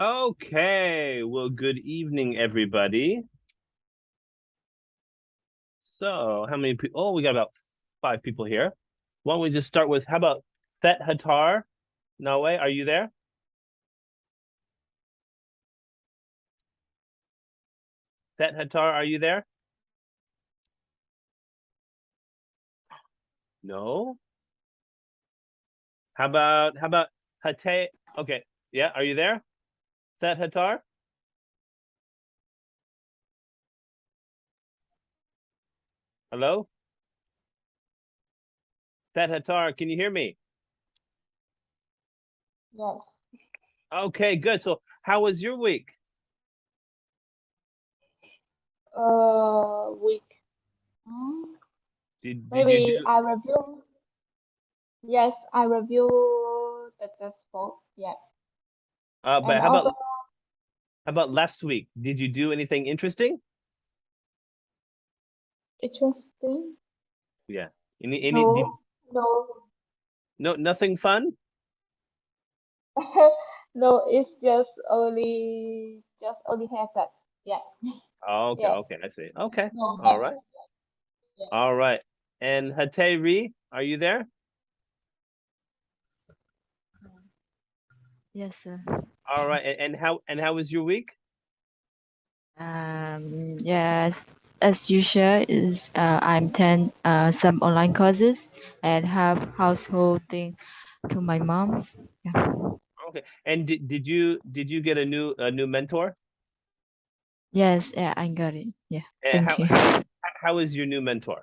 Okay, well, good evening, everybody. So, how many people? Oh, we got about 5 people here. Why don't we just start with, how about Thet Hatar? Nawe, are you there? Thet Hatar, are you there? No. How about Hate? Okay, yeah, are you there? Thet Hatar? Hello? Thet Hatar, can you hear me? Yes. Okay, good. So, how was your week? Week. Hmm, Did you Maybe do I review. Yes, I review the textbook. Yeah, but and also how about last week? Did you do anything interesting? interesting. Yeah. Any did No, no, no nothing fun? no. It's just only haircut. Yeah, Oh, okay, yeah. okay, I see. Okay. No, All but right. yeah. All right. And Hateri, are you there? Yes, sir. All right. And how was your week? Yes, as usual, is I'm attend some online courses and have household thing to my mom's. Yeah. Okay. And did you get a new mentor? Yes, yeah, I got it. Yeah, And thank how you. how how is your new mentor?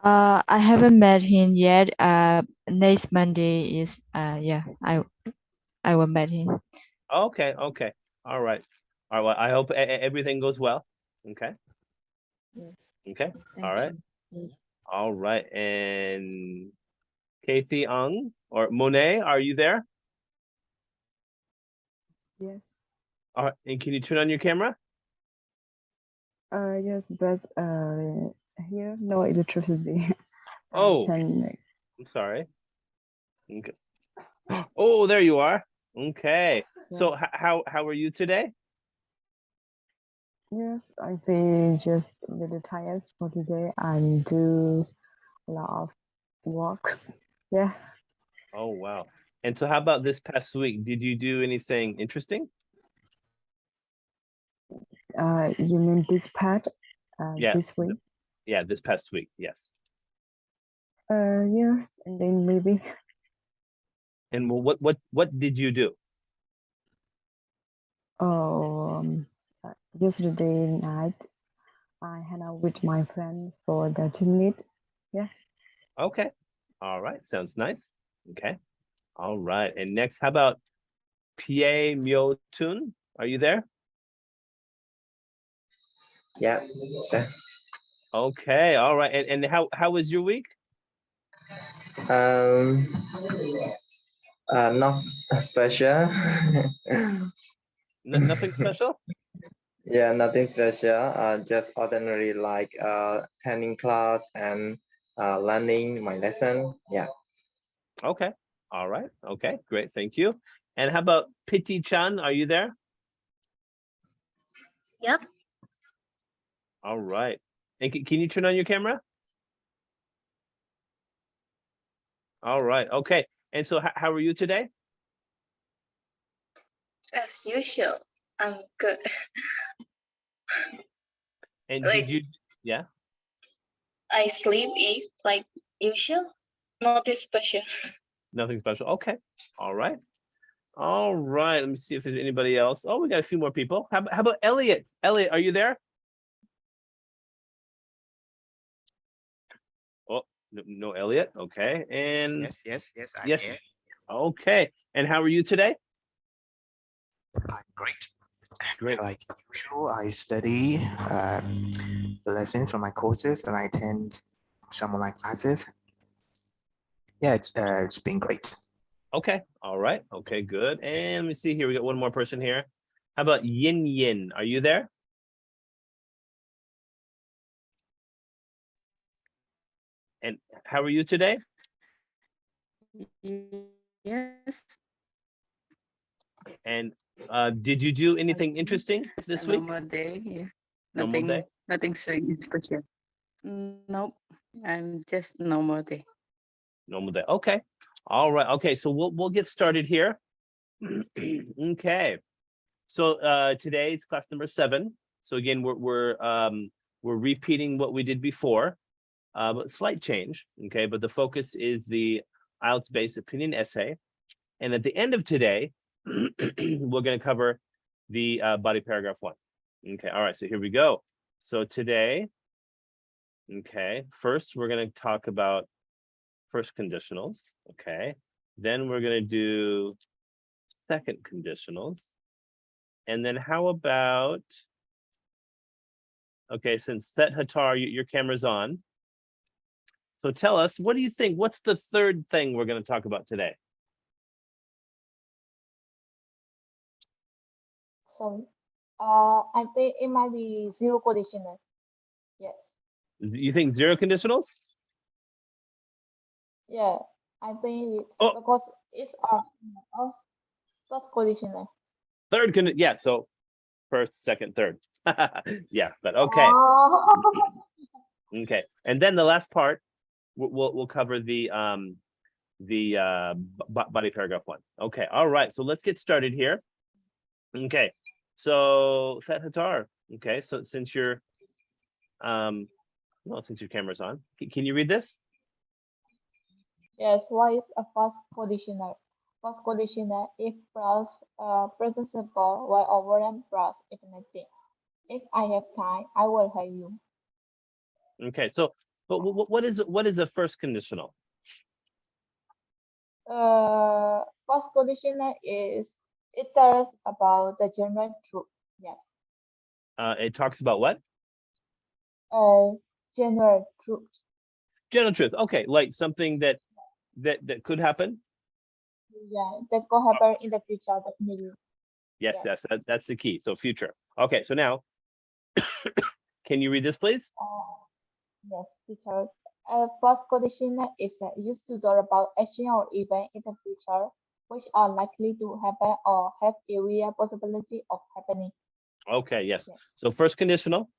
I haven't met him yet. Next Monday is yeah, I will meet him. Okay, okay. All right. All right. Well, I hope everything goes well. Okay. Yes, Okay. All thank right. you. Yes. All right. And Kathy Ung or Monet, are you there? Yes, All right. And can you turn on your camera? yes, but here no electricity. I Oh, can, I'm sorry. Okay. Oh, there you are. Okay. yeah, So how are you today? yes, I feel just a little tired for today and do a lot of work. Yeah, Oh, wow. And so how about this past week? Did you do anything interesting? you mean this part, Yeah. this week? Yeah, this past week. Yes. Yes, and then maybe, And well, what did you do? yesterday night I hang out with my friend for the team meet. Yeah, Okay. All right. Sounds nice. Okay. All right. And next, how about Pie Myo Tun? Are you there? Yeah, sir. Okay. All right. And how was your week? Um, not special. Nothing special? Yeah, nothing special. Just ordinary like attending class and learning my lesson. Yeah. Okay. All right. Okay. Great. Thank you. And how about Piti Chan? Are you there? Yep. All right. And can you turn on your camera? All right. Okay. And so how are you today? As usual, I'm good. And Like did you yeah? I sleep, eat like usual. Nothing special. Nothing special. Okay. All right. All right. Let me see if there's anybody else. Oh, we got a few more people. How about Elliot? Elliot, are you there? Oh, no Elliot. Okay. And Yes, I'm yes. here. Okay. And how are you today? I'm great. Great. Like usual, I study the lessons from my courses and I attend some online classes. Yeah, it's been great. Okay. All right. Okay, good. And let me see here. We got one more person here. How about Yin Yin? Are you there? And how are you today? Yes. And Did you do anything interesting this week? Normal day. Yeah. Normal day? Nothing so special. Nope. I'm just normal day. Normal day. Okay. All right. Okay. So we'll get started here. Okay. So today is class number 7. So again, we're repeating what we did before, but slight change. Okay. But the focus is the IELTS-based opinion essay. And at the end of today, we're going to cover the body paragraph 1. Okay. All right. So here we go. So today, okay, first we're going to talk about first conditionals. Okay. Then we're going to do second conditionals. And then how about, okay, since Set Hatar, your camera's on. So tell us, what do you think? What's the third thing we're going to talk about today? Sorry. I think it might be zero conditional. Yes. You think zero conditionals? Yeah. I think it's Oh. because it's third conditional. Third, yeah, so first, second, third. Yeah, but okay. Oh. Okay, and then the last part, we'll cover the body paragraph 1. Okay, all right, so let's get started here. Okay, so Set Hatar. Okay, so since you're well, since your camera's on, can you read this? Yes. What is a first conditional? First conditional if plus present simple while over and plus infinitive. If I have time, I will have you. Okay, so but what is a first conditional? First conditional is it tells about the general truth. Yeah. It talks about what? General truth. General truth. Okay, like something that could happen. Yeah, that could happen in the future, definitely. Yes, Yeah. yes, that's the key. So future. Okay, so now, can you read this, please? Yes, teacher. First conditional is used to talk about action or event in the future, which are likely to happen or have a real possibility of happening. Okay, yes. Yeah. So first conditional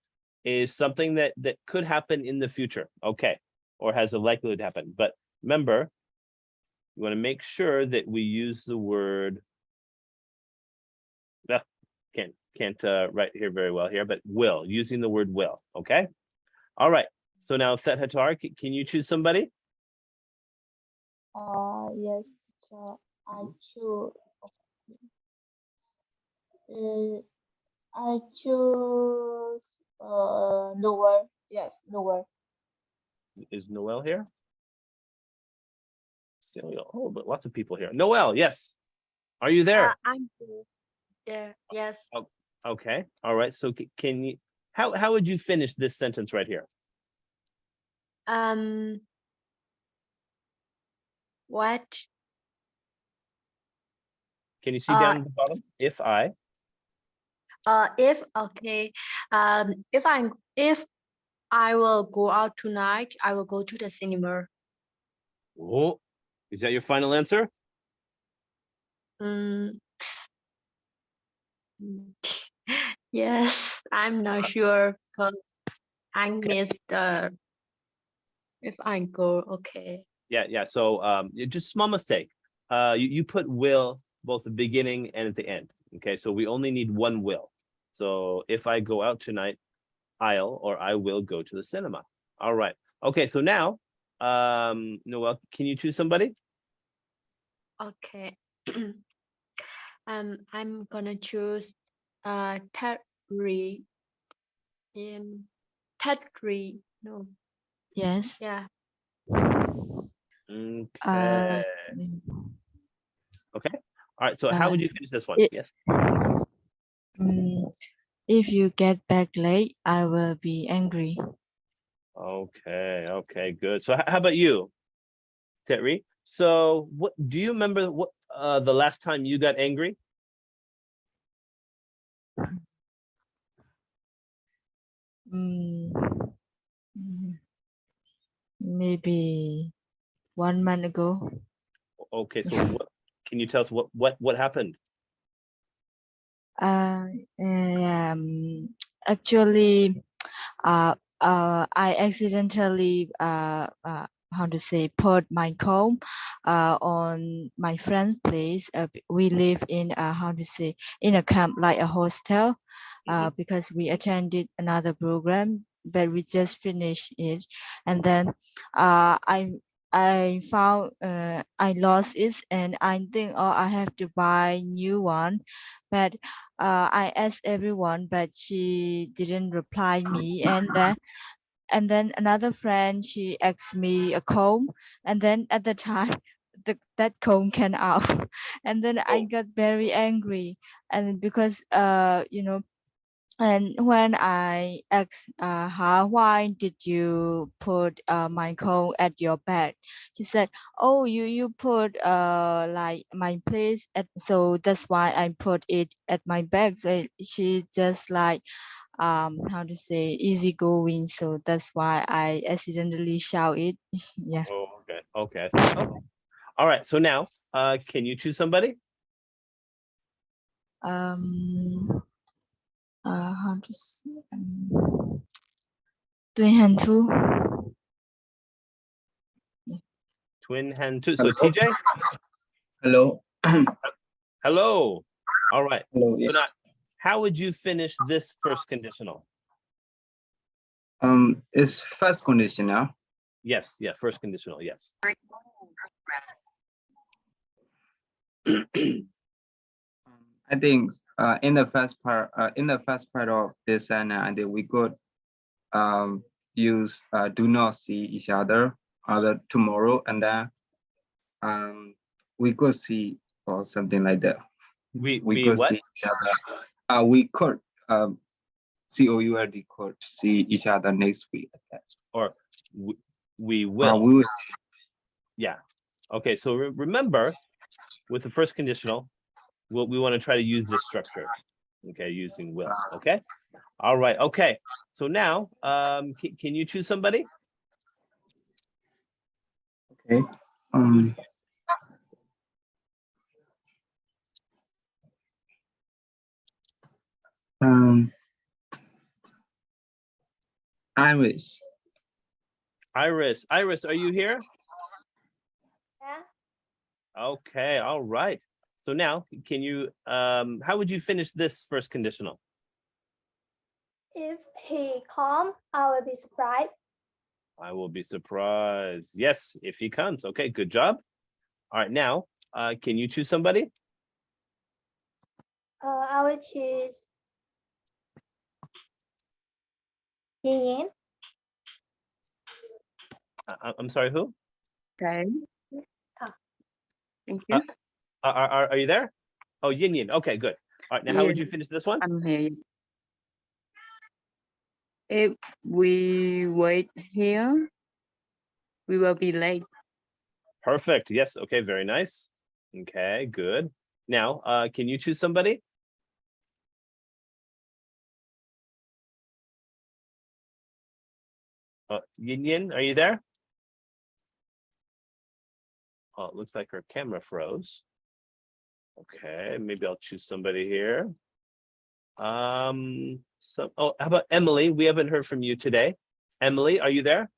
is something that could happen in the future. Okay, or has a likelihood to happen. But remember, you want to make sure that we use the word. Can't write here very well here, but will, using the word will. Okay. All right. So now Set Hatar, can you choose somebody? Yes, teacher. I choose. I choose Noel. Yes, Noel. Is Noel here? Celia. Oh, but lots of people here. Noel, yes. Are you there? I'm here. Yeah, yes. Okay. All right. So can you, how would you finish this sentence right here? What? Can you see down at the bottom? If I. If okay. If I will go out tonight, I will go to the cinema. Oh, is that your final answer? Yes, I'm not sure because I missed the if I go, okay. Yeah. So just small mistake. You put will both the beginning and at the end. Okay, so we only need one will. So if I go out tonight, I'll or I will go to the cinema. All right. Okay, so now, Noel, can you choose somebody? Okay. I'm gonna choose Terry. Terry. No. Yes. Yeah. Okay. Okay. All right. So how would you finish this one? Yes. If you get back late, I will be angry. Okay. Okay. Good. So how about you, Terry? So what do you remember? What the last time you got angry? Maybe 1 month ago. Okay. So what can you tell us? What happened? Actually, I accidentally how to say put my comb on my friend's place. We live in how to say in a camp like a hostel, because we attended another program, but we just finished it, and then I found I lost it, and I think, oh, I have to buy new one, but I asked everyone, but she didn't reply me, and then another friend, she asked me a comb, and then at the time that comb came out, and then I got very angry, and because and when I asked her, why did you put my comb at your bed? She said, oh, you put like my place at, so that's why I put it at my bag. So she just like how to say easygoing, so that's why I accidentally shout it. Yeah. Oh, okay. Okay. I see. Okay. All right. So now, can you choose somebody? How to say Twin hand two. Twin hand two. So TJ, Hello. hello. All right. Hello. So Yes. now, how would you finish this first conditional? It's first conditional. Yes. Yeah. First conditional. Yes. I think in the first part of this sentence, and we could use do not see each other tomorrow, and then we could see or something like that. We could what? see each other. We could COURD could see each other next week. Or we will. We will see. Yeah. Okay. So remember, with the first conditional, we want to try to use this structure. Okay, using will. Okay. All right. Okay. So now, can you choose somebody? Okay. Iris. Iris. Iris, are you here? Yeah. Okay. All right. So now, can you? How would you finish this first conditional? If he comes, I will be surprised. I will be surprised. Yes, if he comes. Okay. Good job. All right. Now, can you choose somebody? I will choose Yin. I'm sorry. Who? Okay. Ah. Thank you. Are you there? Oh, Yin Yin. Okay. Good. All right. Now, how would you finish this one? I'm here. If we wait here, we will be late. Perfect. Yes. Okay. Very nice. Okay. Good. Now, can you choose somebody? Yin Yin, are you there? Oh, it looks like her camera froze. Okay, maybe I'll choose somebody here. How about Emily? We haven't heard from you today. Emily, are you there?